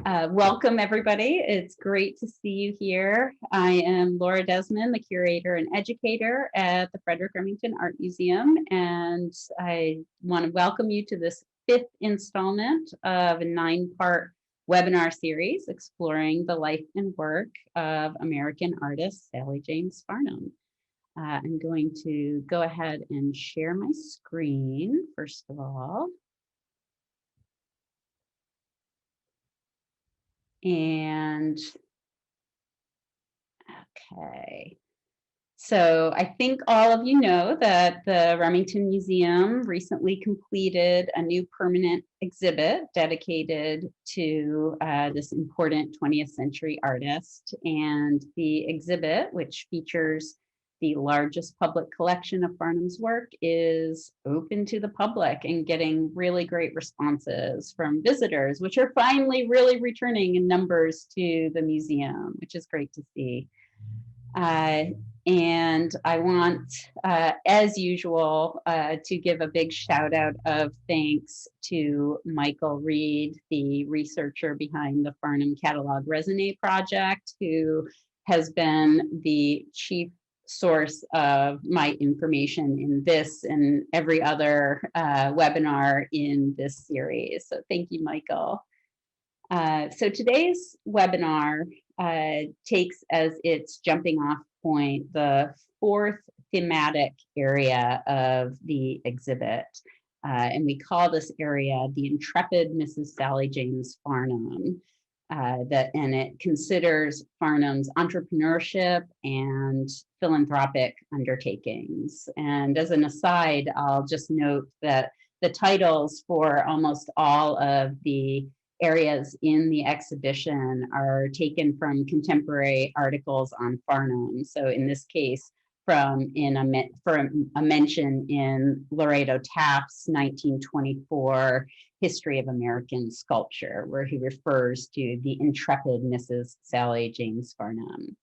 Welcome, everybody. It's great to see you here. I am Laura Desmond, the curator and educator at the Frederick Remington Art Museum, and I want to welcome you to this fifth installment of a 9-part webinar series exploring the life and work of American artist Sally James Farnham. I'm going to go ahead and share my screen, first of all. And okay, so I think all of you know that the Remington Museum recently completed a new permanent exhibit dedicated to this important 20th century artist. And the exhibit, which features the largest public collection of Farnham's work, is open to the public and getting really great responses from visitors, which are finally really returning in numbers to the museum, which is great to see. And I want, as usual, to give a big shout out of thanks to Michael Reed, the researcher behind the Farnham Catalog Resonate project, who has been the chief source of my information in this and every other webinar in this series. So thank you, Michael. So today's webinar takes as its jumping off point the fourth thematic area of the exhibit. And we call this area the Intrepid Mrs. Sally James Farnham. And it considers Farnham's entrepreneurship and philanthropic undertakings. And as an aside, I'll just note that the titles for almost all of the areas in the exhibition are taken from contemporary articles on Farnham. So in this case, from a mention in Laredo Taft's 1924 History of American Sculpture, where he refers to the Intrepid Mrs. Sally James Farnham.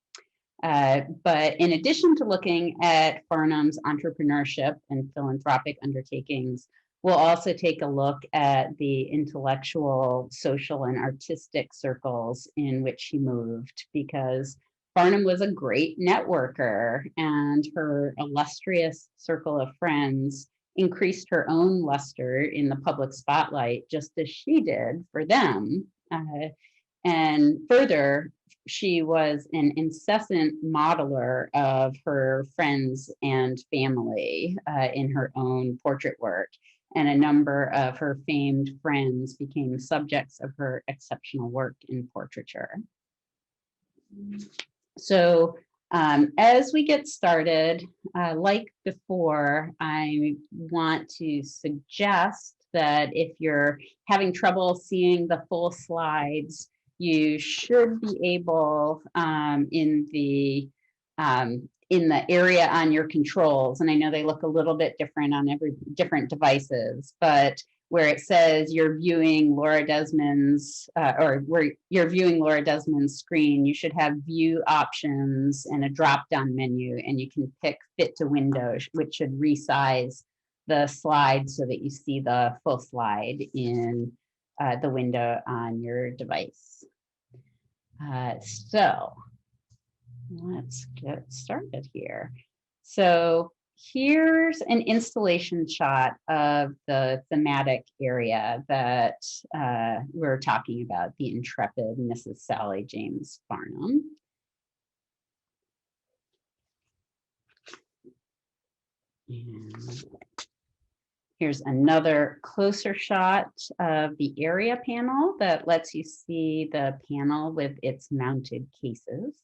But in addition to looking at Farnham's entrepreneurship and philanthropic undertakings, we'll also take a look at the intellectual, social, and artistic circles in which he moved, because Farnham was a great networker, and her illustrious circle of friends increased her own luster in the public spotlight, just as she did for them. And further, she was an incessant modeler of her friends and family in her own portrait work. And a number of her famed friends became subjects of her exceptional work in portraiture. So as we get started, like before, I want to suggest that if you're having trouble seeing the full slides, you should be able in the area on your controls, and I know they look a little bit different on different devices, but where it says you're viewing Laura Desmond's where you're viewing Laura Desmond's screen, you should have view options and a drop-down menu, and you can pick fit to window, which should resize the slide so that you see the full slide in the window on your device. So let's get started here. So here's an installation shot of the thematic area that we're talking about, the Intrepid Mrs. Sally James Farnham. And here's another closer shot of the area panel that lets you see the panel with its mounted cases.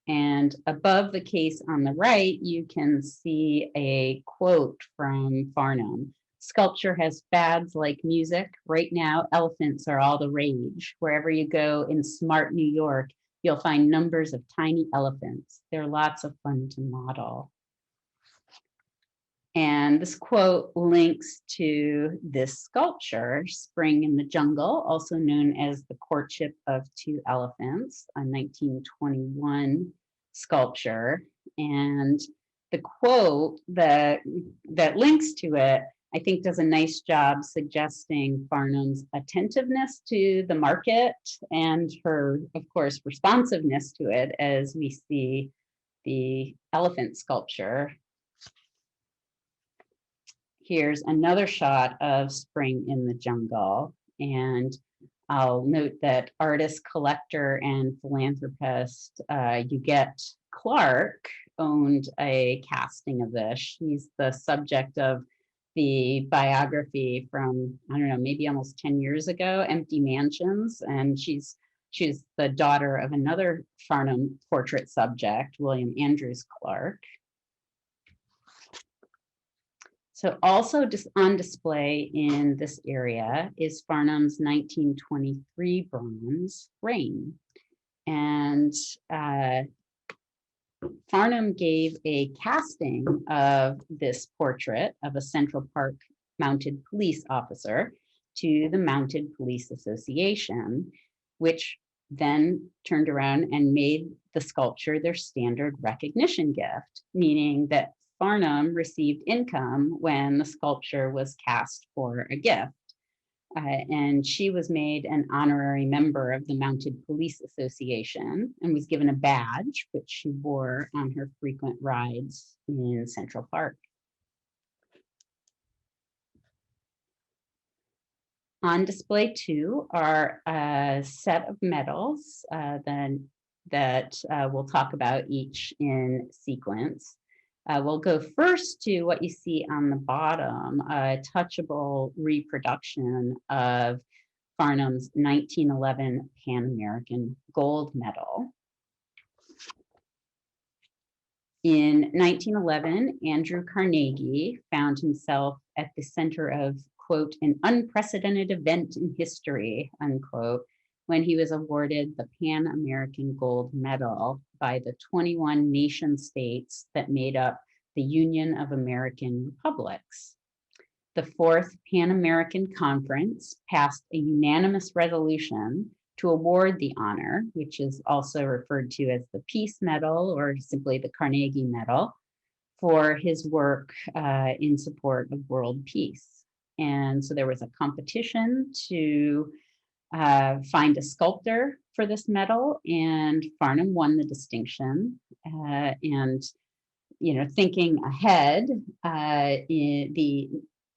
And above the case on the right, you can see a quote from Farnham. "Sculpture has fads like music. Right now, elephants are all the rage. Wherever you go in smart New York, you'll find numbers of tiny elephants. They're lots of fun to model." And this quote links to this sculpture, Spring in the Jungle, also known as The Courtship of Two Elephants, a 1921 sculpture. And the quote that links to it I think does a nice job suggesting Farnham's attentiveness to the market and her, of course, responsiveness to it as we see the elephant sculpture. Here's another shot of Spring in the Jungle. And I'll note that artist, collector, and philanthropist Huguette Clark owned a casting of this. She's the subject of the biography from, I don't know, maybe almost 10 years ago, Empty Mansions. And she's the daughter of another Farnham portrait subject, William Andrews Clark. So also just on display in this area is Farnham's 1923 bronze Rain. And Farnham gave a casting of this portrait of a Central Park mounted police officer to the Mounted Police Association, which then turned around and made the sculpture their standard recognition gift, meaning that Farnham received income when the sculpture was cast for a gift. And she was made an honorary member of the Mounted Police Association and was given a badge, which she wore on her frequent rides in Central Park. On display too are a set of medals that we'll talk about each in sequence. We'll go first to what you see on the bottom, a touchable reproduction of Farnham's 1911 Pan American Gold Medal. In 1911, Andrew Carnegie found himself at the center of, quote, an unprecedented event in history, unquote, when he was awarded the Pan American Gold Medal by the 21 nation states that made up the Union of American Republics. The Fourth Pan American Conference passed a unanimous resolution to award the honor, which is also referred to as the Peace Medal or simply the Carnegie Medal, for his work in support of world peace. And so there was a competition to find a sculptor for this medal, and Farnham won the distinction. And thinking ahead, in the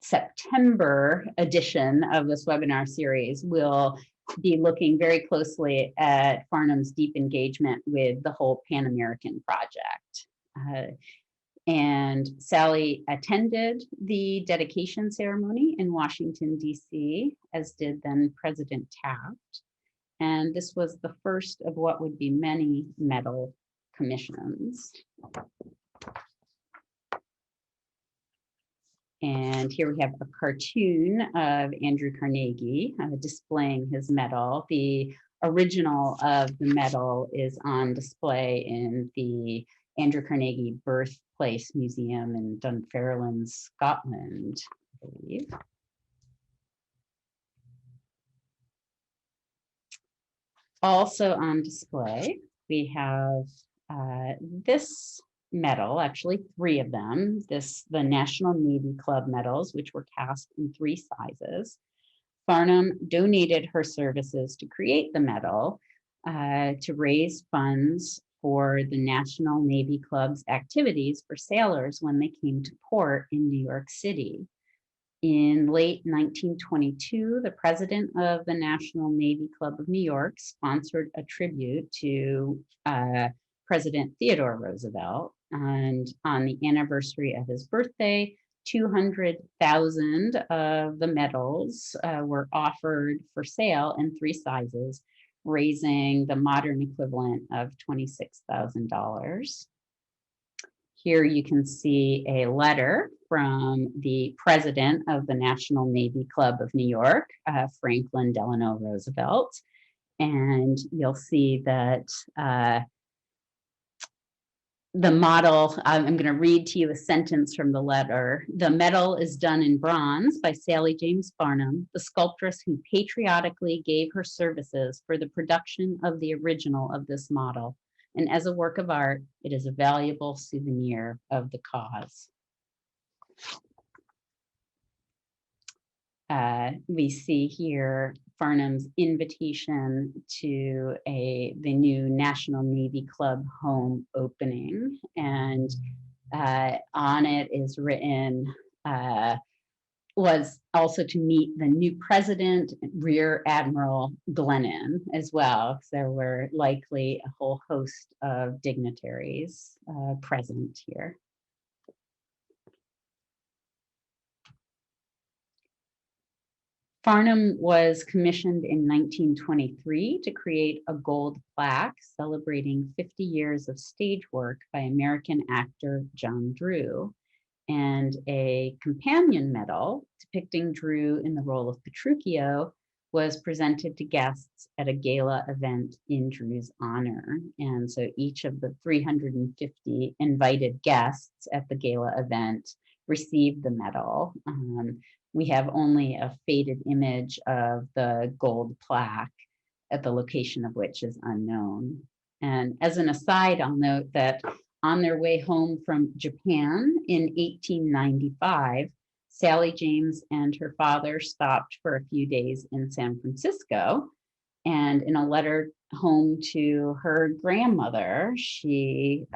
September edition of this webinar series, we'll be looking very closely at Farnham's deep engagement with the whole Pan American project. And Sally attended the dedication ceremony in Washington, D.C., as did then President Taft. And this was the first of what would be many medal commissions. And here we have a cartoon of Andrew Carnegie displaying his medal. The original of the medal is on display in the Andrew Carnegie Birthplace Museum in Dunfermline, Scotland, I believe. Also on display, we have this medal, actually 3 of them, the National Navy Club medals, which were cast in 3 sizes. Farnham donated her services to create the medal to raise funds for the National Navy Club's activities for sailors when they came to port in New York City. In late 1922, the president of the National Navy Club of New York sponsored a tribute to President Theodore Roosevelt. And on the anniversary of his birthday, 200,000 of the medals were offered for sale in 3 sizes, raising the modern equivalent of $26,000. Here you can see a letter from the president of the National Navy Club of New York, Franklin Delano Roosevelt. And you'll see that the model, I'm going to read to you a sentence from the letter. The medal is done in bronze by Sally James Farnham, the sculptress who patriotically gave her services for the production of the original of this model. And as a work of art, it is a valuable souvenir of the cause. we see here Farnham's invitation to the new National Navy Club home opening, and on it is written, was also to meet the new president, Rear Admiral Glennon, as well, because there were likely a whole host of dignitaries present here. Farnham was commissioned in 1923 to create a gold plaque celebrating 50 years of stage work by American actor John Drew, and a companion medal depicting Drew in the role of Petruchio was presented to guests at a gala event in Drew's honor. And so each of the 350 invited guests at the gala event received the medal. We have only a faded image of the gold plaque, at the location of which is unknown. And as an aside, I'll note that on their way home from Japan in 1895, Sally James and her father stopped for a few days in San Francisco. And in a letter home to her grandmother, she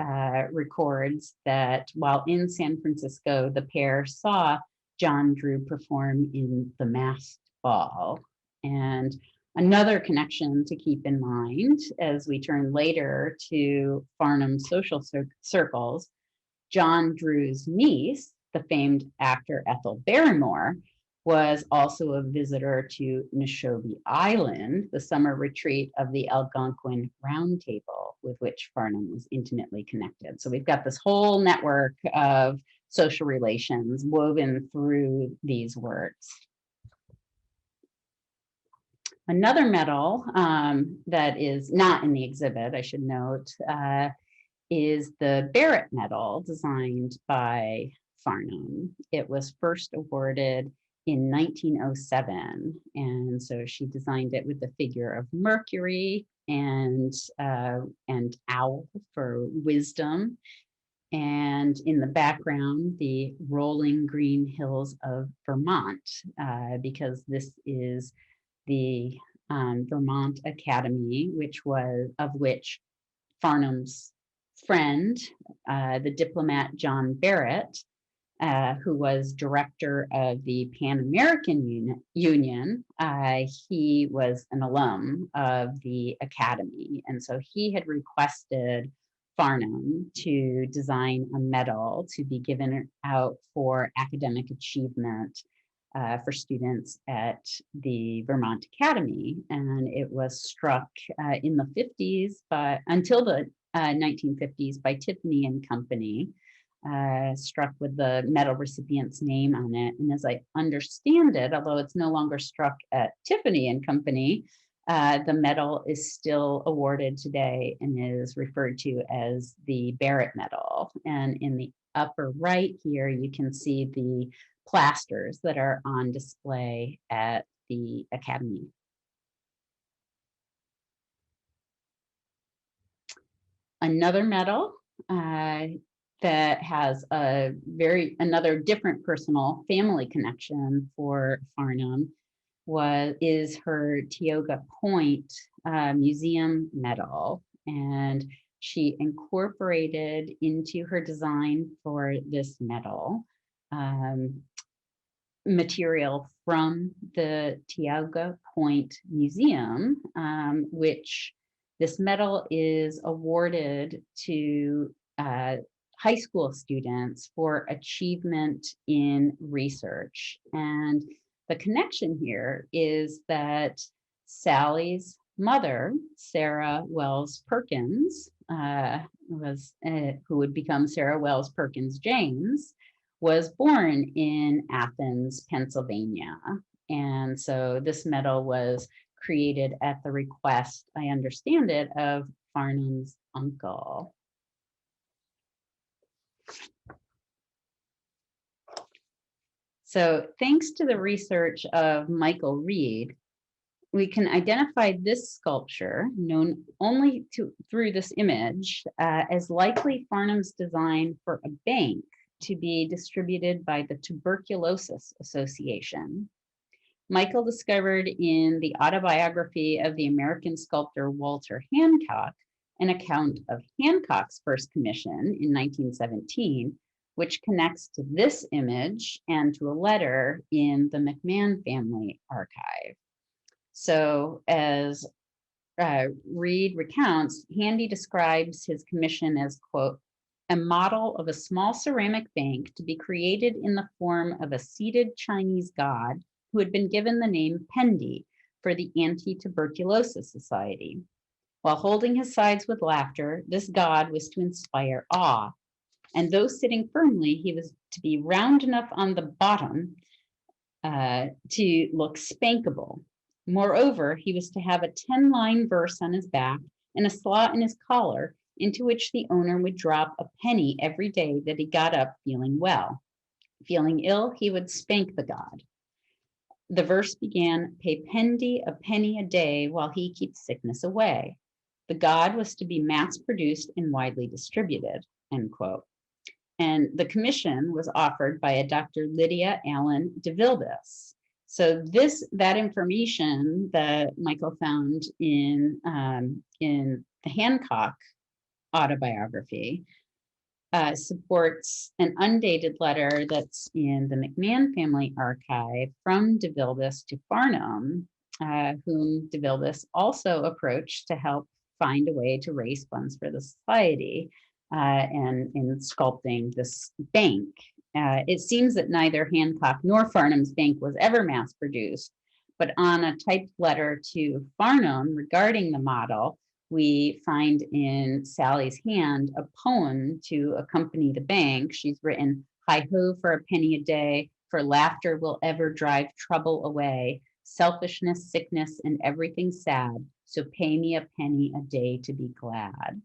records that while in San Francisco, the pair saw John Drew perform in The Masked Ball. And another connection to keep in mind as we turn later to Farnham's social circles, John Drew's niece, the famed actor Ethel Barrymore, was also a visitor to Neshobe Island, the summer retreat of the Algonquin Round Table, with which Farnham was intimately connected. So we've got this whole network of social relations woven through these works. Another medal that is not in the exhibit, I should note, is the Barrett Medal, designed by Farnham. It was first awarded in 1907, and so she designed it with the figure of Mercury and owl for wisdom, and in the background, the rolling green hills of Vermont, because this is the Vermont Academy, which Farnham's friend, the diplomat John Barrett, who was director of the Pan American Union, he was an alum of the Academy. And so he had requested Farnham to design a medal to be given out for academic achievement for students at the Vermont Academy. And it was struck in the 50s, but until the 1950s by Tiffany and Company, struck with the medal recipient's name on it. And as I understand it, although it's no longer struck at Tiffany and Company, the medal is still awarded today and is referred to as the Barrett Medal. And in the upper right here, you can see the plasters that are on display at the Academy. Another medal that has another different personal family connection for Farnham is her Tioga Point Museum medal, and she incorporated into her design for this medal material from the Tioga Point Museum, which this medal is awarded to high school students for achievement in research. And the connection here is that Sally's mother, Sarah Wells Perkins, who would become Sarah Wells Perkins James, was born in Athens, Pennsylvania. And so this medal was created at the request, I understand it, of Farnham's uncle. So thanks to the research of Michael Reed, we can identify this sculpture, known only through this image, as likely Farnham's design for a bank to be distributed by the Tuberculosis Association. Michael discovered in the autobiography of the American sculptor Walter Hancock an account of Hancock's first commission in 1917, which connects to this image and to a letter in the McMahon family archive. So as Reed recounts, Handy describes his commission as, quote, a model of a small ceramic bank to be created in the form of a seated Chinese god who had been given the name Pendy for the Anti-Tuberculosis Society. While holding his sides with laughter, this god was to inspire awe. And though sitting firmly, he was to be round enough on the bottom to look spankable. Moreover, he was to have a 10-line verse on his back and a slot in his collar into which the owner would drop a penny every day that he got up feeling well. Feeling ill, he would spank the god. The verse began, "Pay Pendy a penny a day while he keeps sickness away." The god was to be mass-produced and widely distributed, end quote. And the commission was offered by a Dr. Lydia Allen de Vilbis. So that information that Michael found in the Hancock autobiography supports an undated letter that's in the McMahon family archive from de Vilbis to Farnham, whom de Vilbis also approached to help find a way to raise funds for the society and in sculpting this bank. It seems that neither Hancock nor Farnham's bank was ever mass produced, but on a typed letter to Farnham regarding the model, we find in Sally's hand a poem to accompany the bank. She's written, "Hi ho for a penny a day, for laughter will ever drive trouble away, selfishness, sickness, and everything sad, so pay me a penny a day to be glad."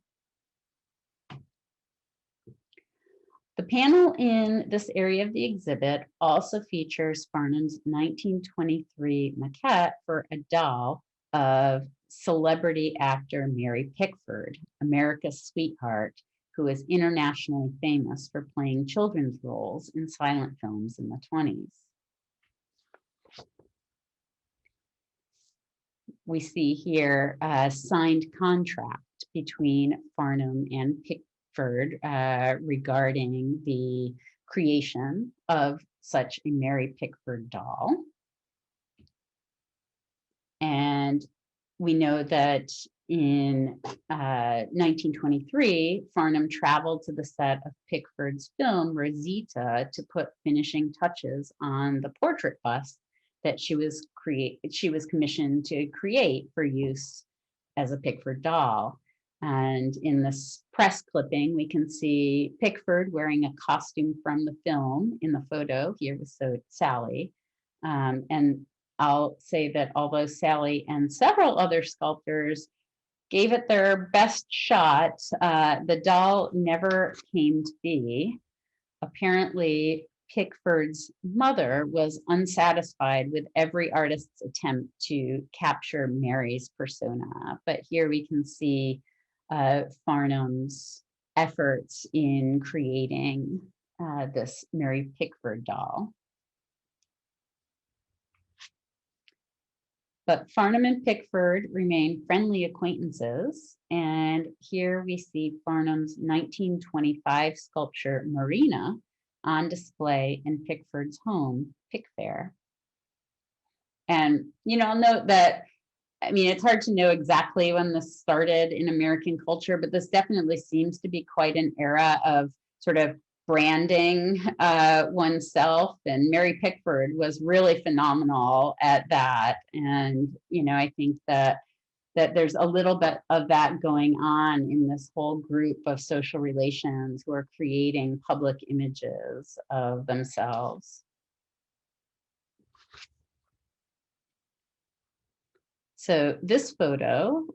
The panel in this area of the exhibit also features Farnham's 1923 maquette for a doll of celebrity actor Mary Pickford, America's sweetheart, who is internationally famous for playing children's roles in silent films in the 20s. We see here a signed contract between Farnham and Pickford regarding the creation of such a Mary Pickford doll. And we know that in 1923, Farnham traveled to the set of Pickford's film, Rosita, to put finishing touches on the portrait bust that she was commissioned to create for use as a Pickford doll. And in this press clipping, we can see Pickford wearing a costume from the film in the photo. Here was Sally. And I'll say that although Sally and several other sculptors gave it their best shot, the doll never came to be. Apparently, Pickford's mother was unsatisfied with every artist's attempt to capture Mary's persona. But here we can see Farnham's efforts in creating this Mary Pickford doll. But Farnham and Pickford remain friendly acquaintances. And here we see Farnham's 1925 sculpture, Marina, on display in Pickford's home, Pickfair. And, I'll note that, it's hard to know exactly when this started in American culture, but this definitely seems to be quite an era of sort of branding oneself, and Mary Pickford was really phenomenal at that. And I think that there's a little bit of that going on in this whole group of social relations who are creating public images of themselves. So this photo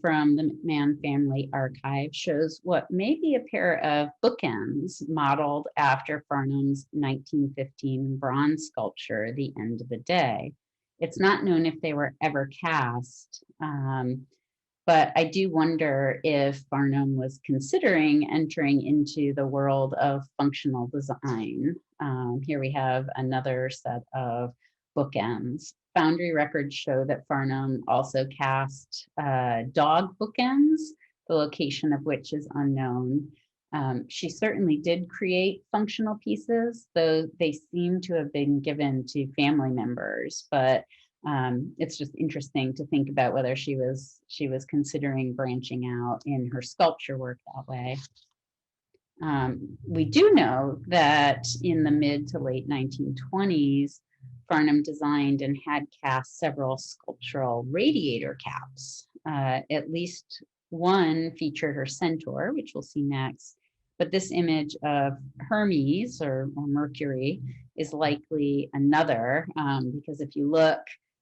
from the McMahon family archive shows what may be a pair of bookends modeled after Farnham's 1915 bronze sculpture, The End of the Day. It's not known if they were ever cast, but I do wonder if Farnham was considering entering into the world of functional design. Here we have another set of bookends. Foundry records show that Farnham also cast dog bookends, the location of which is unknown. She certainly did create functional pieces, though they seem to have been given to family members, but it's just interesting to think about whether she was considering branching out in her sculpture work that way. We do know that in the mid to late 1920s, Farnham designed and had cast several sculptural radiator caps. At least one featured her centaur, which we'll see next. But this image of Hermes or Mercury is likely another, because if you look,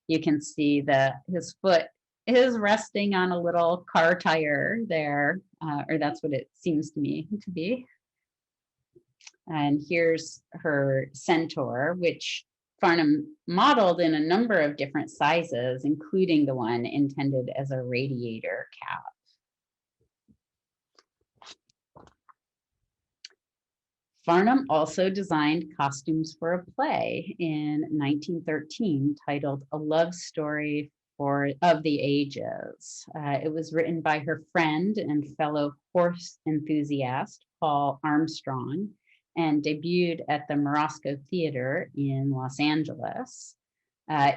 you can see that his foot is resting on a little car tire there, or that's what it seems to me to be. And here's her centaur, which Farnham modeled in a number of different sizes, including the one intended as a radiator cap. Farnham also designed costumes for a play in 1913 titled A Love Story of the Ages. It was written by her friend and fellow horse enthusiast, Paul Armstrong, and debuted at the Morosco Theater in Los Angeles.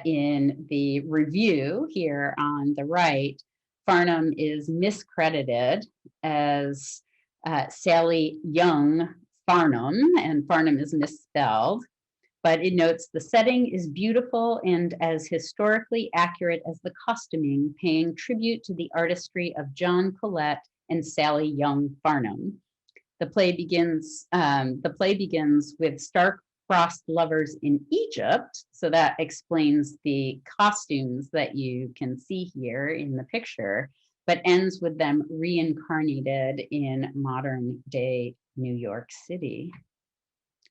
In the review here on the right, Farnham is miscredited as Sally Young Farnham, and Farnham is misspelled, but it notes the setting is beautiful and as historically accurate as the costuming, paying tribute to the artistry of John Collette and Sally Young Farnham. The play begins with star-crossed lovers in Egypt, so that explains the costumes that you can see here in the picture, but ends with them reincarnated in modern-day New York City.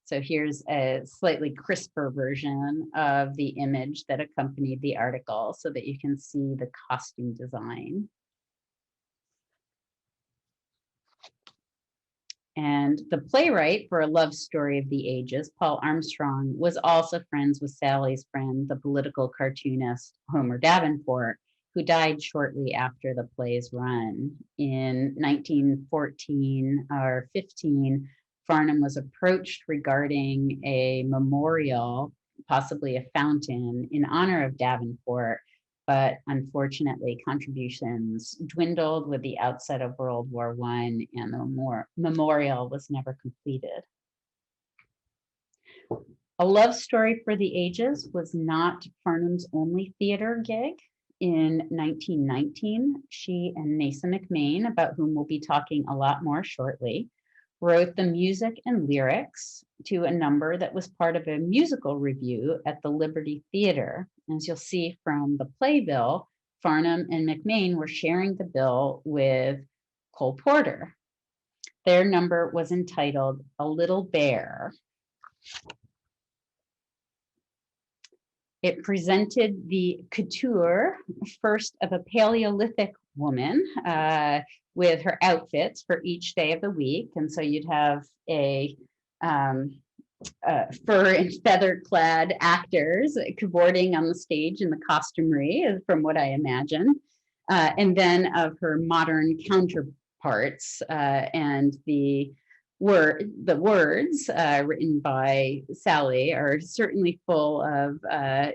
So here's a slightly crisper version of the image that accompanied the article so that you can see the costume design. And the playwright for A Love Story of the Ages, Paul Armstrong, was also friends with Sally's friend, the political cartoonist Homer Davenport, who died shortly after the play's run. In 1914 or 15, Farnham was approached regarding a memorial, possibly a fountain, in honor of Davenport, but unfortunately contributions dwindled with the outset of World War I, and the memorial was never completed. A Love Story for the Ages was not Farnham's only theater gig. In 1919, she and Nasa McMain, about whom we'll be talking a lot more shortly, wrote the music and lyrics to a number that was part of a musical review at the Liberty Theater. As you'll see from the playbill, Farnham and McMain were sharing the bill with Cole Porter. Their number was entitled A Little Bear. It presented the couture, first of a Paleolithic woman, with her outfits for each day of the week. And so you'd have a fur and feather clad actors cavorting on the stage in the costumery, from what I imagine. And then of her modern counterparts, and the words written by Sally are certainly full of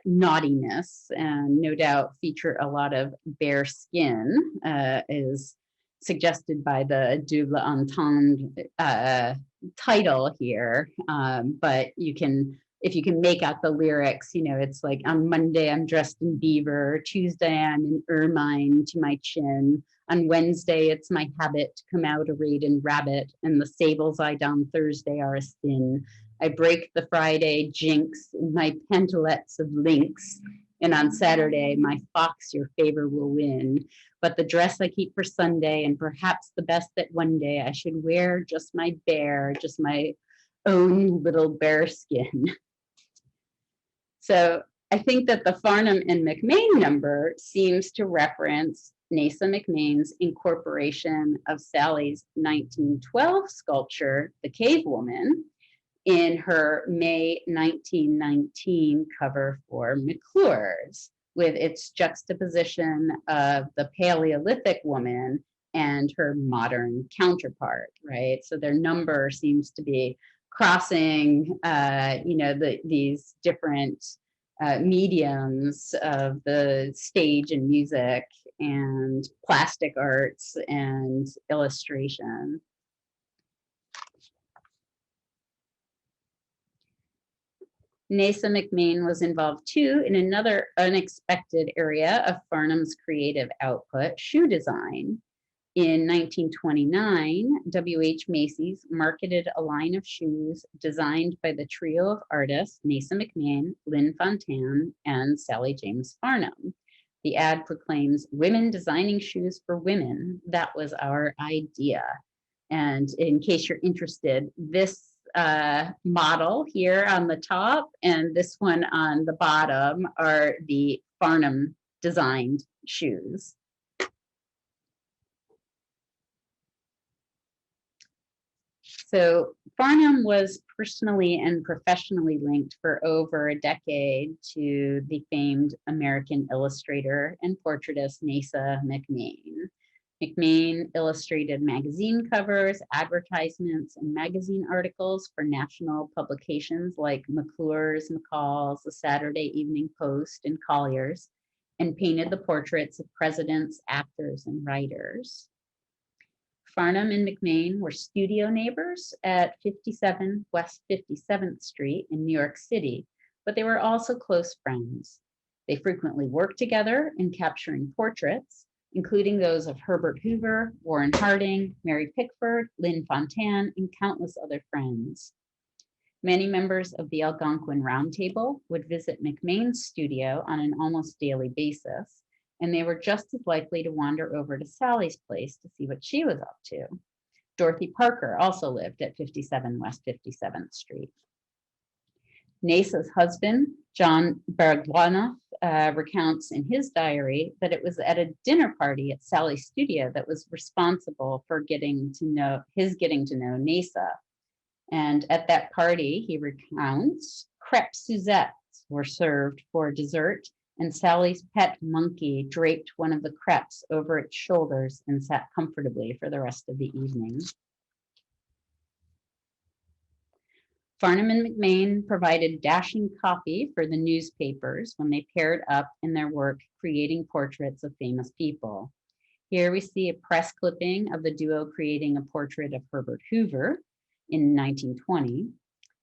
naughtiness and no doubt feature a lot of bare skin, as suggested by the double entendre title here. But if you can make out the lyrics, it's like, on Monday I'm dressed in beaver, Tuesday I'm in ermine to my chin, on Wednesday it's my habit to come out arrayed in rabbit, and the sables I don Thursday are a sin. I break the Friday jinx in my pantalettes of lynx, and on Saturday my fox your favor will win. But the dress I keep for Sunday, and perhaps the best that one day I should wear just my own little bear skin. So I think that the Farnham and McMain number seems to reference Nasa McMain's incorporation of Sally's 1912 sculpture, The Cave Woman, in her May 1919 cover for McClure's, with its juxtaposition of the Paleolithic woman and her modern counterpart, right? So their number seems to be crossing, these different mediums of the stage and music and plastic arts and illustration. Nasa McMain was involved too in another unexpected area of Farnham's creative output, shoe design. In 1929, W.H. Macy's marketed a line of shoes designed by the trio of artists, Nasa McMain, Lynn Fontanne, and Sally James Farnham. The ad proclaims, "Women designing shoes for women. That was our idea." And in case you're interested, this model here on the top and this one on the bottom are the Farnham designed shoes. So Farnham was personally and professionally linked for over a decade to the famed American illustrator and portraitist Nasa McMain. McMain illustrated magazine covers, advertisements, and magazine articles for national publications like McClure's, McCall's, the Saturday Evening Post, and Collier's, and painted the portraits of presidents, actors, and writers. Farnham and McMain were studio neighbors at 57 West 57th Street in New York City, but they were also close friends. They frequently worked together in capturing portraits, including those of Herbert Hoover, Warren Harding, Mary Pickford, Lynn Fontanne, and countless other friends. Many members of the Algonquin Roundtable would visit McMain's studio on an almost daily basis, and they were just as likely to wander over to Sally's place to see what she was up to. Dorothy Parker also lived at 57 West 57th Street. Nasa's husband, John Bergwanoff, recounts in his diary that it was at a dinner party at Sally's studio that was responsible for getting to know Nasa. And at that party, he recounts, crepe Suzettes were served for dessert, and Sally's pet monkey draped one of the crepes over its shoulders and sat comfortably for the rest of the evening. Farnham and McMain provided dashing copy for the newspapers when they paired up in their work creating portraits of famous people. Here we see a press clipping of the duo creating a portrait of Herbert Hoover in 1920.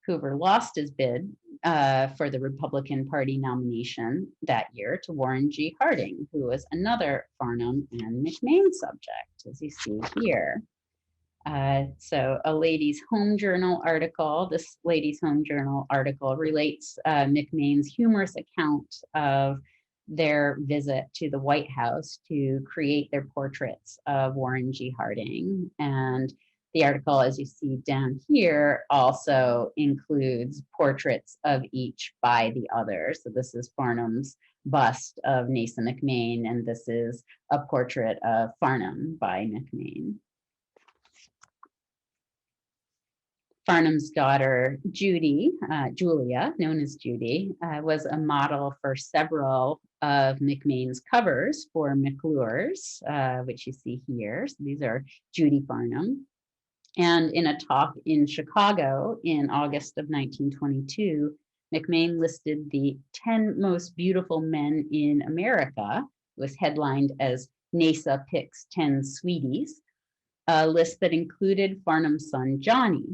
Hoover lost his bid for the Republican Party nomination that year to Warren G. Harding, who was another Farnham and McMain subject, as you see here. So a Ladies' Home Journal article, this Ladies' Home Journal article relates McMain's humorous account of their visit to the White House to create their portraits of Warren G. Harding. And the article, as you see down here, also includes portraits of each by the other. So this is Farnham's bust of Nasa McMain, and this is a portrait of Farnham by McMain. Farnham's daughter, Julia, known as Judy, was a model for several of McMain's covers for McClure's, which you see here. So these are Judy Farnham. And in a talk in Chicago in August of 1922, McMain listed the 10 most beautiful men in America. It was headlined as NASA Picks 10 Sweeties, a list that included Farnham's son, Johnny,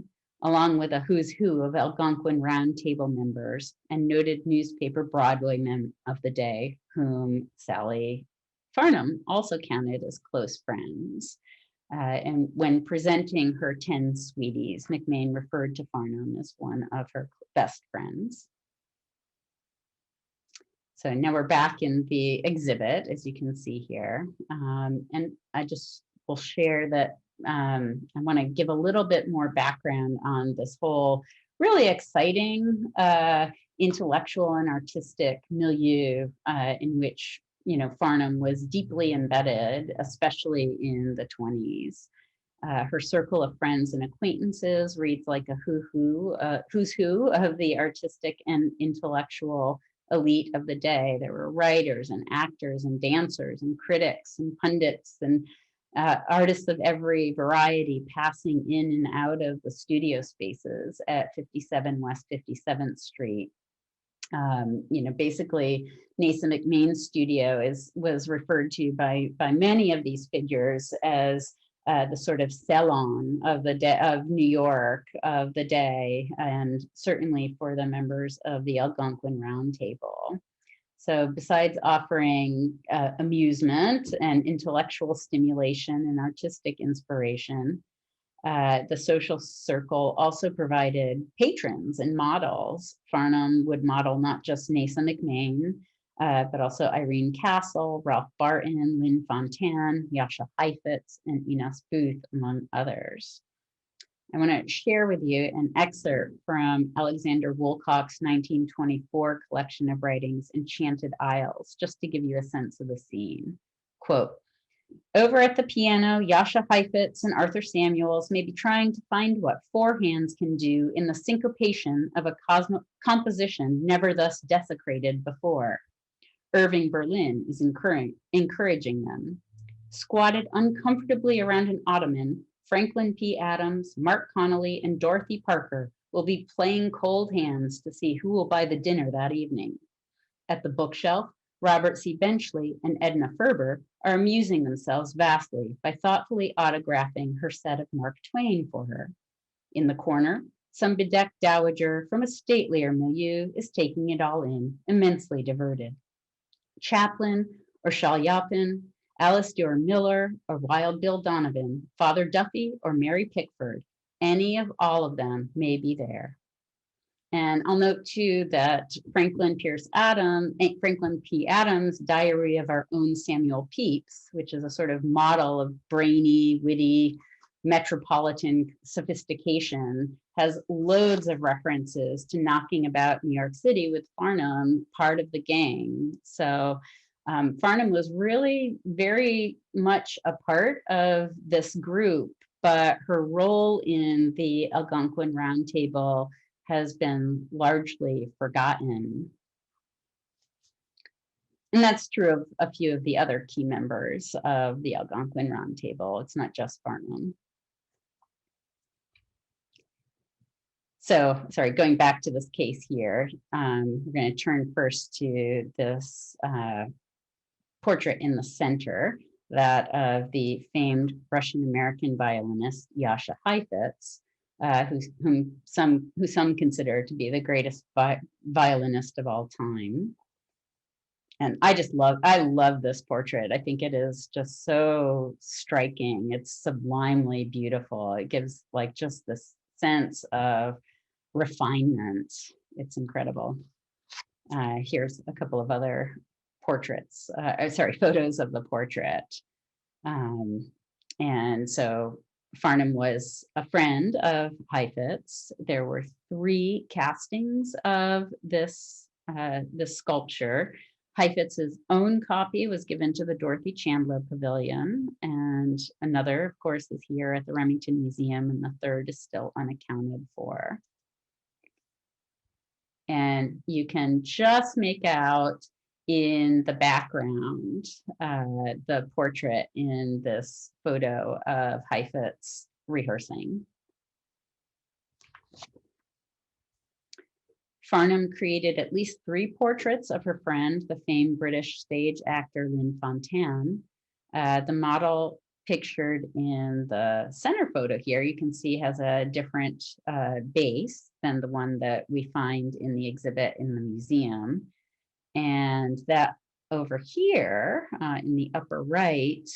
along with a who's who of Algonquin Roundtable members and noted newspaper Broadway men of the day, whom Sally Farnham also counted as close friends. And when presenting her 10 sweeties, McMain referred to Farnham as one of her best friends. So now we're back in the exhibit, as you can see here. And I just will share that I want to give a little bit more background on this whole really exciting intellectual and artistic milieu in which Farnham was deeply embedded, especially in the 20s. Her circle of friends and acquaintances reads like a who's who of the artistic and intellectual elite of the day. There were writers and actors and dancers and critics and pundits and artists of every variety passing in and out of the studio spaces at 57 West 57th Street. Basically, Nasa McMain's studio was referred to by many of these figures as the sort of salon of New York of the day, and certainly for the members of the Algonquin Round Table. So besides offering amusement and intellectual stimulation and artistic inspiration, the social circle also provided patrons and models. Farnham would model not just Nasa McMain, but also Irene Castle, Ralph Barton, Lynn Fontanne, Yasha Heifetz, and Enos Booth, among others. I want to share with you an excerpt from Alexander Woolcock's 1924 collection of writings, Enchanted Isles, just to give you a sense of the scene. Quote, "Over at the piano, Yasha Heifetz and Arthur Samuels may be trying to find what four hands can do in the syncopation of a composition never thus desecrated before. Irving Berlin is encouraging them. Squatted uncomfortably around an ottoman, Franklin P. Adams, Mark Connolly, and Dorothy Parker will be playing cold hands to see who will buy the dinner that evening. At the bookshelf, Robert C. Benchley and Edna Ferber are amusing themselves vastly by thoughtfully autographing her set of Mark Twain for her. In the corner, some bedecked dowager from a statelier milieu is taking it all in, immensely diverted. Chaplin or Shalyapin, Alistair Miller or Wild Bill Donovan, Father Duffy or Mary Pickford, any of all of them may be there." And I'll note too that Franklin P. Adams' Diary of Our Own Samuel Pepys, which is a sort of model of brainy, witty, metropolitan sophistication, has loads of references to knocking about New York City with Farnham, part of the gang. So Farnham was really very much a part of this group, but her role in the Algonquin Round Table has been largely forgotten. And that's true of a few of the other key members of the Algonquin Round Table. It's not just Farnham. So, sorry, going back to this case here, we're going to turn first to this portrait in the center, that of the famed Russian-American violinist Yasha Heifetz, who some consider to be the greatest violinist of all time. And I love this portrait. I think it is just so striking. It's sublimely beautiful. It gives like just this sense of refinement. It's incredible. Here's a couple of other photos of the portrait. And so Farnham was a friend of Heifetz. There were 3 castings of this sculpture. Heifetz's own copy was given to the Dorothy Chandler Pavilion, and another, of course, is here at the Remington Museum, and the third is still unaccounted for. And you can just make out in the background the portrait in this photo of Heifetz rehearsing. Farnham created at least 3 portraits of her friend, the famed British stage actor Lynn Fontanne. The model pictured in the center photo here, you can see has a different base than the one that we find in the exhibit in the museum. And that over here in the upper right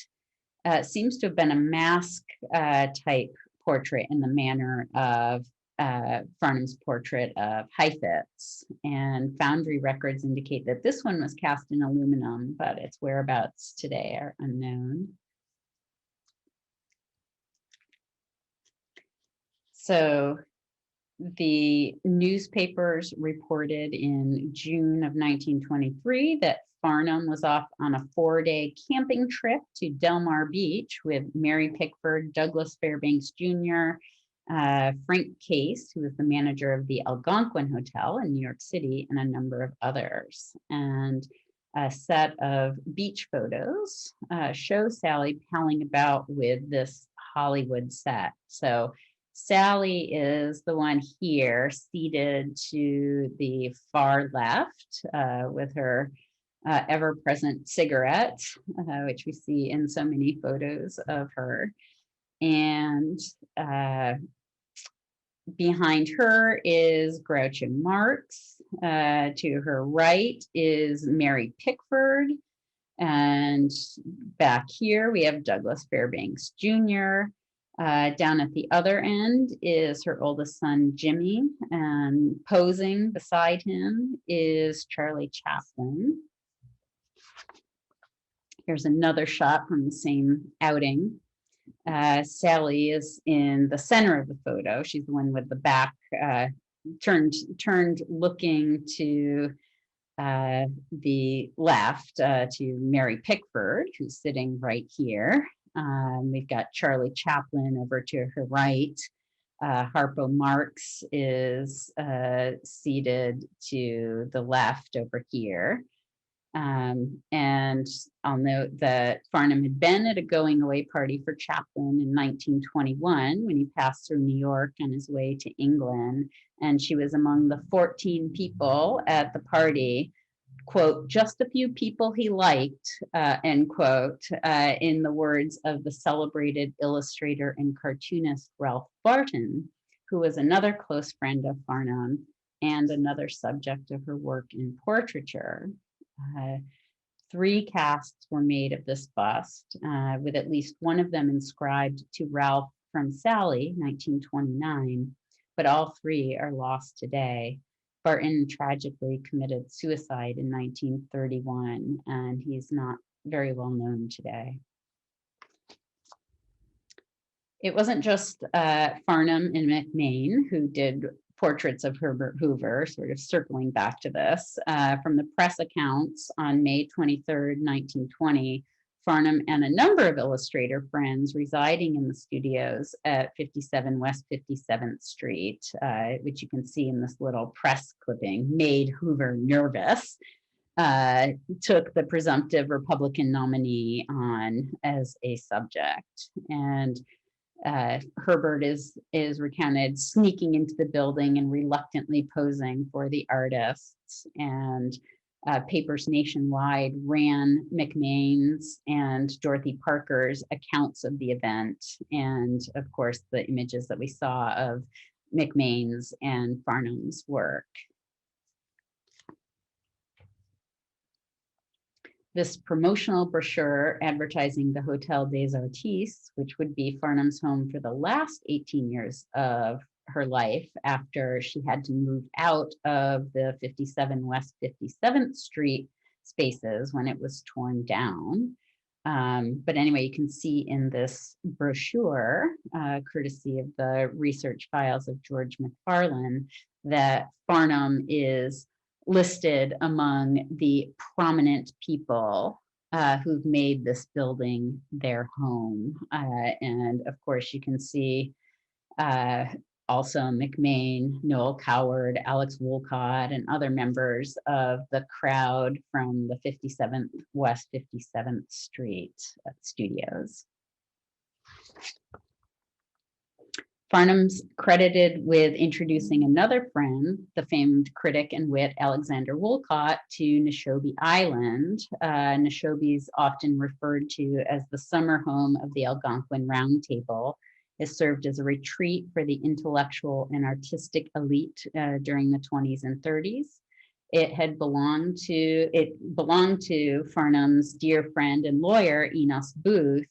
seems to have been a mask type portrait in the manner of Farnham's portrait of Heifetz. And foundry records indicate that this one was cast in aluminum, but its whereabouts today are unknown. So the newspapers reported in June of 1923 that Farnham was off on a 4-day camping trip to Del Mar Beach with Mary Pickford, Douglas Fairbanks Jr., Frank Case, who was the manager of the Algonquin Hotel in New York City, and a number of others. And a set of beach photos show Sally palling about with this Hollywood set. So Sally is the one here seated to the far left with her ever-present cigarette, which we see in so many photos of her. And behind her is Groucho Marx. To her right is Mary Pickford. And back here we have Douglas Fairbanks Jr. Down at the other end is her oldest son, Jimmy. And posing beside him is Charlie Chaplin. Here's another shot from the same outing. Sally is in the center of the photo. She's the one with the back turned looking to the left to Mary Pickford, who's sitting right here. We've got Charlie Chaplin over to her right. Harpo Marx is seated to the left over here. And I'll note that Farnham had been at a going away party for Chaplin in 1921 when he passed through New York on his way to England. And she was among the 14 people at the party, quote, just a few people he liked, end quote, in the words of the celebrated illustrator and cartoonist Ralph Barton, who was another close friend of Farnham and another subject of her work in portraiture. 3 casts were made of this bust, with at least one of them inscribed to Ralph from Sally, 1929, but all 3 are lost today. Barton tragically committed suicide in 1931, and he's not very well known today. It wasn't just Farnham and McMain who did portraits of Herbert Hoover, sort of circling back to this. From the press accounts on May 23rd, 1920, Farnham and a number of illustrator friends residing in the studios at 57 West 57th Street, which you can see in this little press clipping, made Hoover nervous, took the presumptive Republican nominee on as a subject. And Herbert is recounted sneaking into the building and reluctantly posing for the artists. And papers nationwide ran McMain's and Dorothy Parker's accounts of the event. And of course, the images that we saw of McMain's and Farnham's work. This promotional brochure advertising the Hotel des Artistes, which would be Farnham's home for the last 18 years of her life after she had to move out of the 57 West 57th Street spaces when it was torn down. But anyway, you can see in this brochure, courtesy of the research files of George McFarlane, that Farnham is listed among the prominent people who've made this building their home. And of course, you can see also McMain, Noel Coward, Alex Woolcott, and other members of the crowd from the 57th West 57th Street studios. Farnham's credited with introducing another friend, the famed critic and wit Alexander Woolcott, to Neshobe Island. Neshobe is often referred to as the summer home of the Algonquin Round Table. It served as a retreat for the intellectual and artistic elite during the 20s and 30s. It belonged to Farnham's dear friend and lawyer, Enos Booth.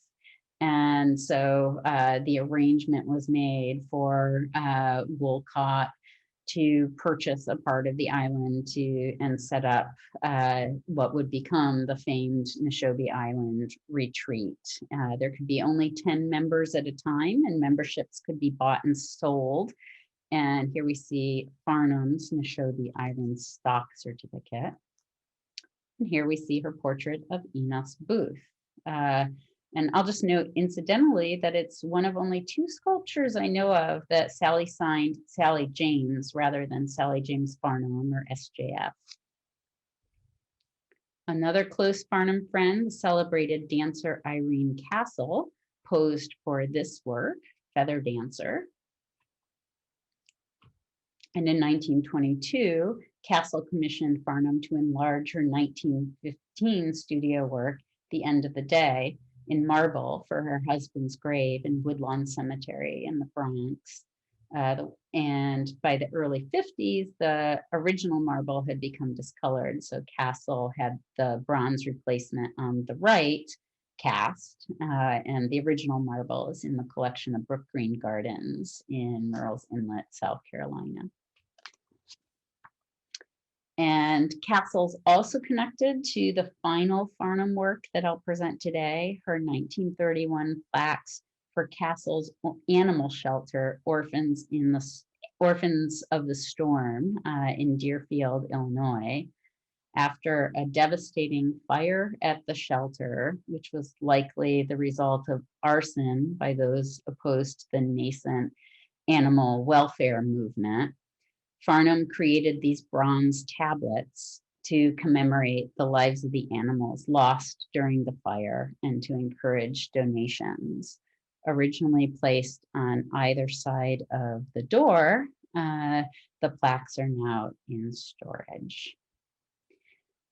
And so the arrangement was made for Woolcott to purchase a part of the island and set up what would become the famed Neshobe Island retreat. There could be only 10 members at a time, and memberships could be bought and sold. And here we see Farnham's Neshobe Island stock certificate. And here we see her portrait of Enos Booth. And I'll just note incidentally that it's one of only 2 sculptures I know of that Sally signed Sally James rather than Sally James Farnham or SJF. Another close Farnham friend, the celebrated dancer Irene Castle, posed for this work, Feather Dancer. And in 1922, Castle commissioned Farnham to enlarge her 1915 studio work, The End of the Day, in marble for her husband's grave in Woodlawn Cemetery in the Bronx. And by the early 50s, the original marble had become discolored. So Castle had the bronze replacement on the right cast, and the original marble is in the collection of Brook Green Gardens in Murrells Inlet, South Carolina. And Castle's also connected to the final Farnham work that I'll present today, her 1931 plaques for Castle's animal shelter, Orphans of the Storm, in Deerfield, Illinois. After a devastating fire at the shelter, which was likely the result of arson by those opposed to the nascent animal welfare movement, Farnham created these bronze tablets to commemorate the lives of the animals lost during the fire and to encourage donations. Originally placed on either side of the door, the plaques are now in storage.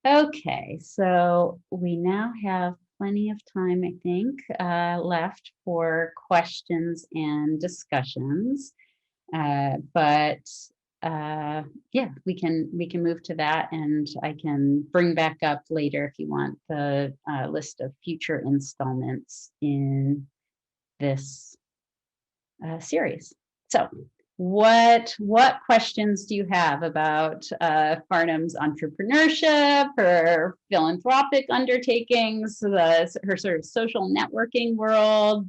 Okay, so we now have plenty of time, I think, left for questions and discussions. Yeah, we can move to that, and I can bring back up later if you want the list of future installments in this series. So what questions do you have about Farnham's entrepreneurship, her philanthropic undertakings, her sort of social networking world,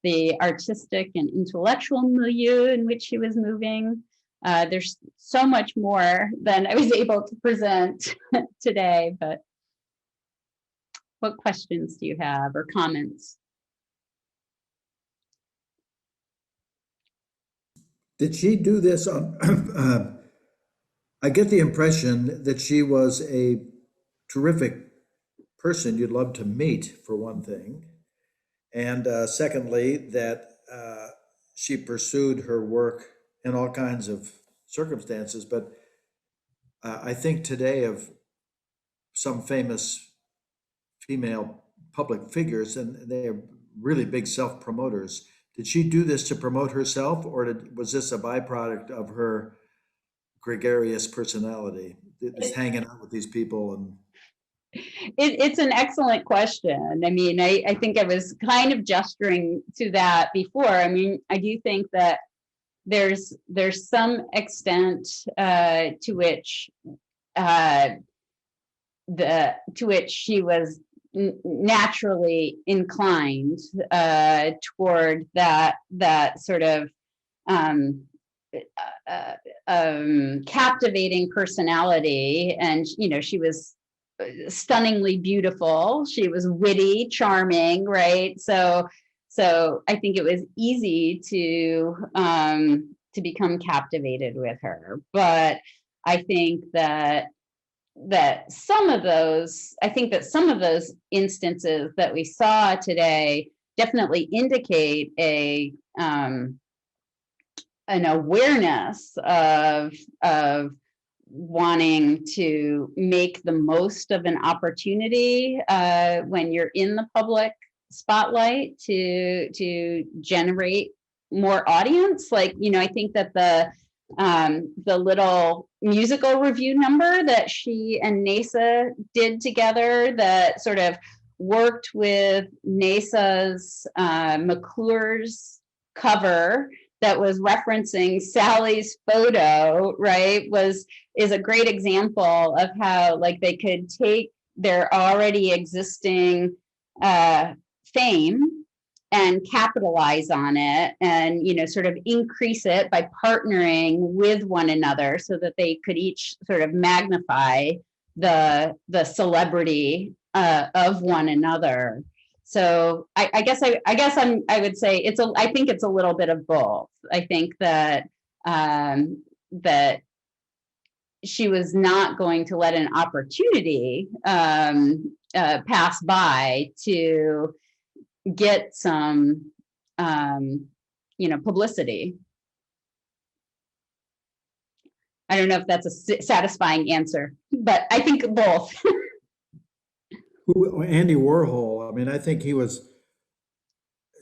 the artistic and intellectual milieu in which she was moving? There's so much more than I was able to present today, but what questions do you have or comments? Did she do this on? I get the impression that she was a terrific person you'd love to meet, for one thing. And secondly, that she pursued her work in all kinds of circumstances. But I think today of some famous female public figures, and they are really big self promoters. Did she do this to promote herself, or was this a byproduct of her gregarious personality, just hanging out with these people? And It's an excellent question. I mean, I think I was kind of gesturing to that before. I mean, I do think that there's some extent to which she was naturally inclined toward that sort of captivating personality. And she was stunningly beautiful. She was witty, charming, right? So I think it was easy to become captivated with her. But I think that some of those instances that we saw today definitely indicate an awareness of wanting to make the most of an opportunity when you're in the public spotlight to generate more audience. Like, I think that the little musical review number that she and NASA did together that sort of worked with NASA's McClure's cover that was referencing Sally's photo, right, is a great example of how they could take their already existing fame and capitalize on it and, sort of increase it by partnering with one another so that they could each sort of magnify the celebrity of one another. So I guess I would say I think it's a little bit of both. I think that that she was not going to let an opportunity pass by to get some publicity. I don't know if that's a satisfying answer, but I think both. Andy Warhol, I mean, I think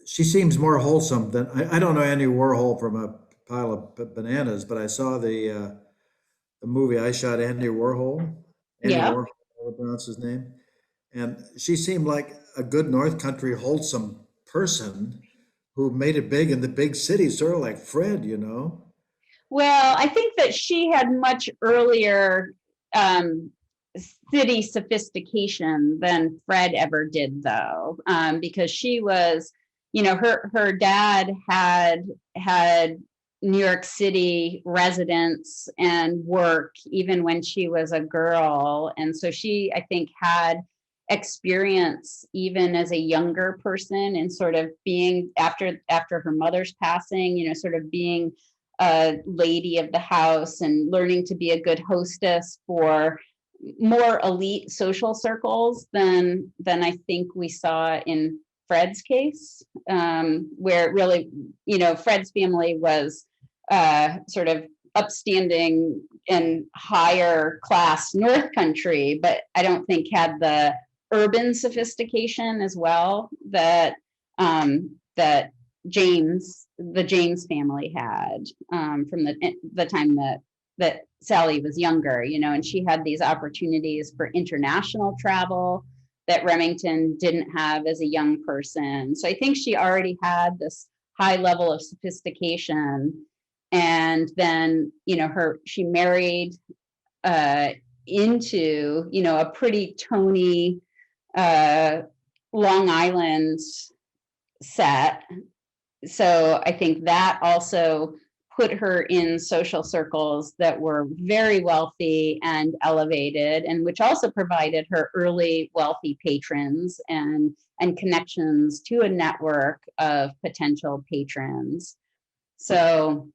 she seems more wholesome than, I don't know Andy Warhol from a pile of bananas, but I saw the movie I Shot Andy Warhol. Andy Yeah. Warhol, how to pronounce his name. And she seemed like a good North Country, wholesome person who made it big in the big cities, sort of like Fred, you know? Well, I think that she had much earlier um, city sophistication than Fred ever did, though, because she was, her dad had New York City residence and work even when she was a girl, and so she, I think, had experience even as a younger person and sort of being after her mother's passing, sort of being a lady of the house and learning to be a good hostess for more elite social circles than I think we saw in Fred's case, where really, Fred's family was sort of upstanding and higher class North Country, but I don't think had the urban sophistication as well that that the James family had from the time that Sally was younger, and she had these opportunities for international travel that Remington didn't have as a young person. So I think she already had this high level of sophistication. And then, she married into, a pretty Tony Long Island set. So I think that also put her in social circles that were very wealthy and elevated, and which also provided her early wealthy patrons and connections to a network of potential patrons. So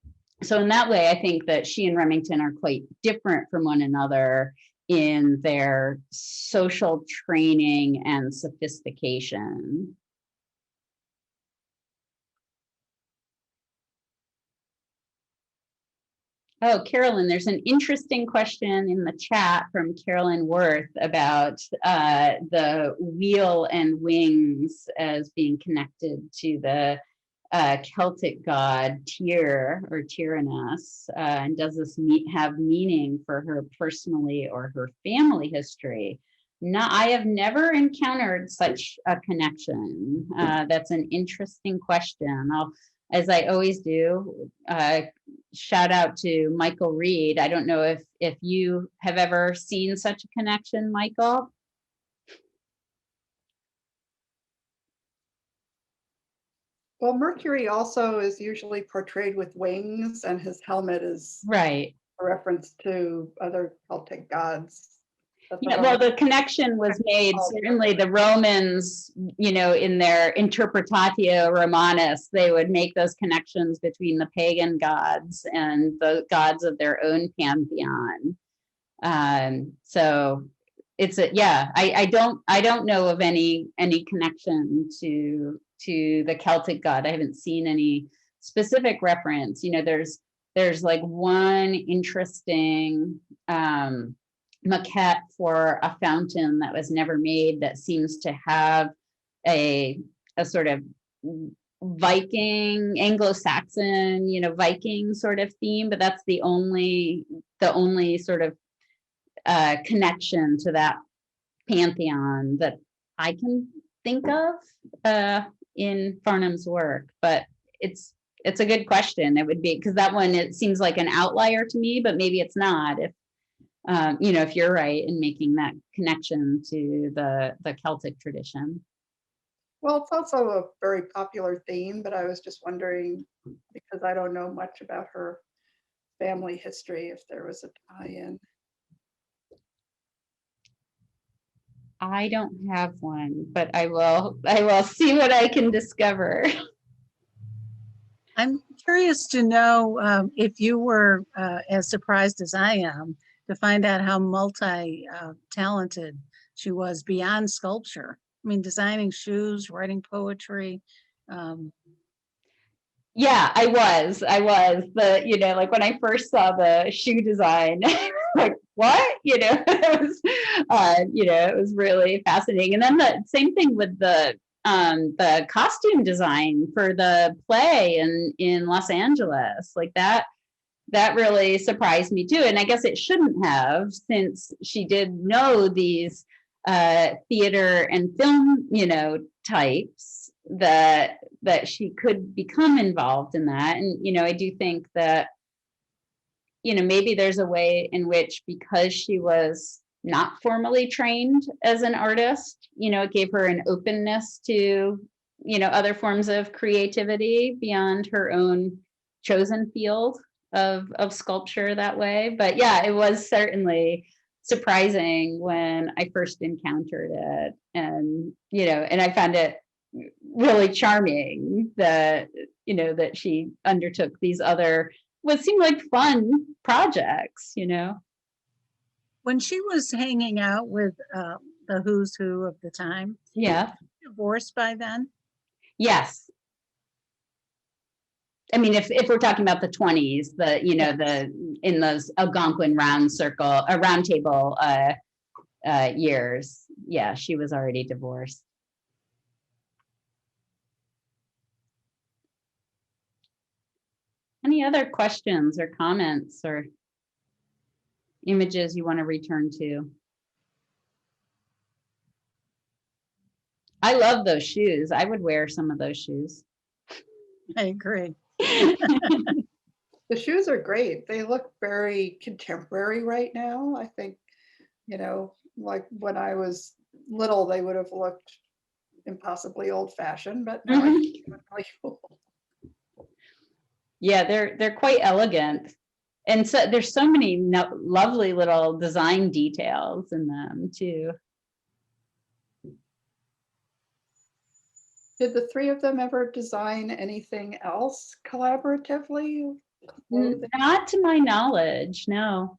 in that way, I think that she and Remington are quite different from one another in their social training and sophistication. Oh, Carolyn, there's an interesting question in the chat from Carolyn Worth about the wheel and wings as being connected to the Celtic god Tyr or Tyrannus. And does this have meaning for her personally or her family history? No, I have never encountered such a connection. That's an interesting question. As I always do, shout out to Michael Reed. I don't know if you have ever seen such a connection, Michael. Well, Mercury also is usually portrayed with wings, and his helmet is right a reference to other Celtic gods. Yeah, well, the connection was made, certainly the Romans, in their Interpretatio Romanus, they would make those connections between the pagan gods and the gods of their own pantheon. So it's I don't know of any connection to the Celtic god. I haven't seen any specific reference. There's like one interesting maquette for a fountain that was never made that seems to have a sort of Viking, Anglo-Saxon, Viking sort of theme, but that's the only sort of connection to that pantheon that I can think of in Farnham's work. But it's a good question. It would be, because that one, it seems like an outlier to me, but maybe it's not. If you're right in making that connection to the Celtic tradition. Well, it's also a very popular theme, but I was just wondering, because I don't know much about her family history, if there was a tie-in. I don't have one, but I will see what I can discover. I'm curious to know if you were as surprised as I am to find out how multi-talented she was beyond sculpture. I mean, designing shoes, writing poetry. Yeah, I was. But, like when I first saw the shoe design, like, what? It was really fascinating. And then the same thing with the costume design for the play in Los Angeles, like that really surprised me too. And I guess it shouldn't have, since she did know these theater and film, types, that she could become involved in that. And, I do think that, maybe there's a way in which, because she was not formally trained as an artist, it gave her an openness to, other forms of creativity beyond her own chosen field of sculpture that way. But yeah, it was certainly surprising when I first encountered it. And, and I found it really charming that, that she undertook these other, what seemed like fun projects, When she was hanging out with the who's who of the time, Yeah. divorced by then? Yes. I mean, if we're talking about the 20s, Yes. in those Algonquin round table years, yeah, she was already divorced. Any other questions or comments or images you want to return to? I love those shoes. I would wear some of those shoes. I agree. The shoes are great. They look very contemporary right now. I think, like when I was little, they would have looked impossibly old-fashioned, but now I think they're really cool. Yeah, they're quite elegant. And so there's so many lovely little design details in them too. Did the three of them ever design anything else collaboratively? Not to my knowledge, no.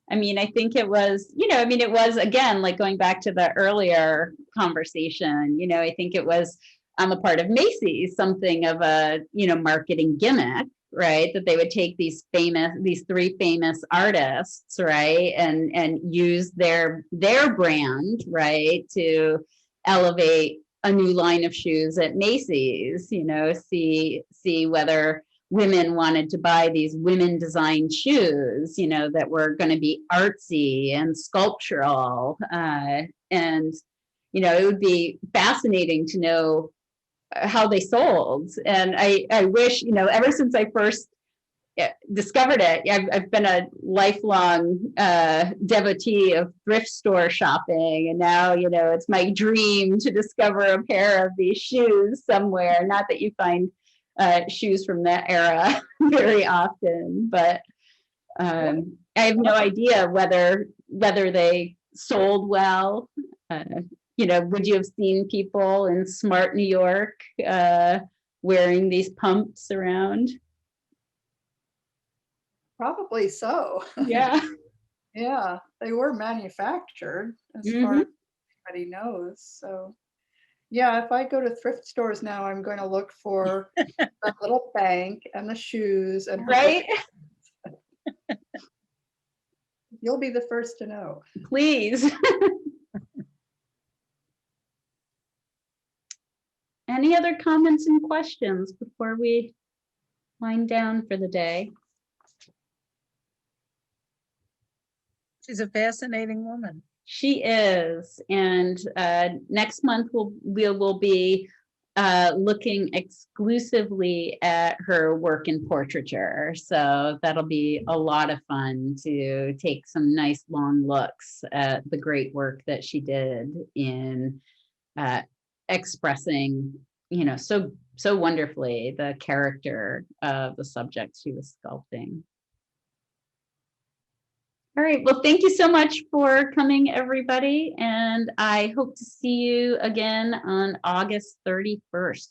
I mean, I think it was, it was, again, like going back to the earlier conversation, I think it was on the part of Macy's, something of a, marketing gimmick, right? That they would take these three famous artists, right? And use their brand, right? To elevate a new line of shoes at Macy's, see whether women wanted to buy these women designed shoes, that were going to be artsy and sculptural. And, it would be fascinating to know how they sold. And I wish, ever since I first discovered it, I've been a lifelong devotee of thrift store shopping. And now, it's my dream to discover a pair of these shoes somewhere. Not that you find shoes from that era very often, but I have no idea whether they sold well. Would you have seen people in smart New York wearing these pumps around? Probably so. Yeah. Yeah, they were manufactured as far as everybody knows. So yeah, if I go to thrift stores now, I'm going to look for the little bank and the shoes and her Right? You'll be the first to know. Please. Any other comments and questions before we wind down for the day? She's a fascinating woman. She is, and next month we will be looking exclusively at her work in portraiture. So that'll be a lot of fun to take some nice long looks at the great work that she did in expressing, so wonderfully the character of the subject she was sculpting. All right. Well, thank you so much for coming, everybody. And I hope to see you again on August 31st.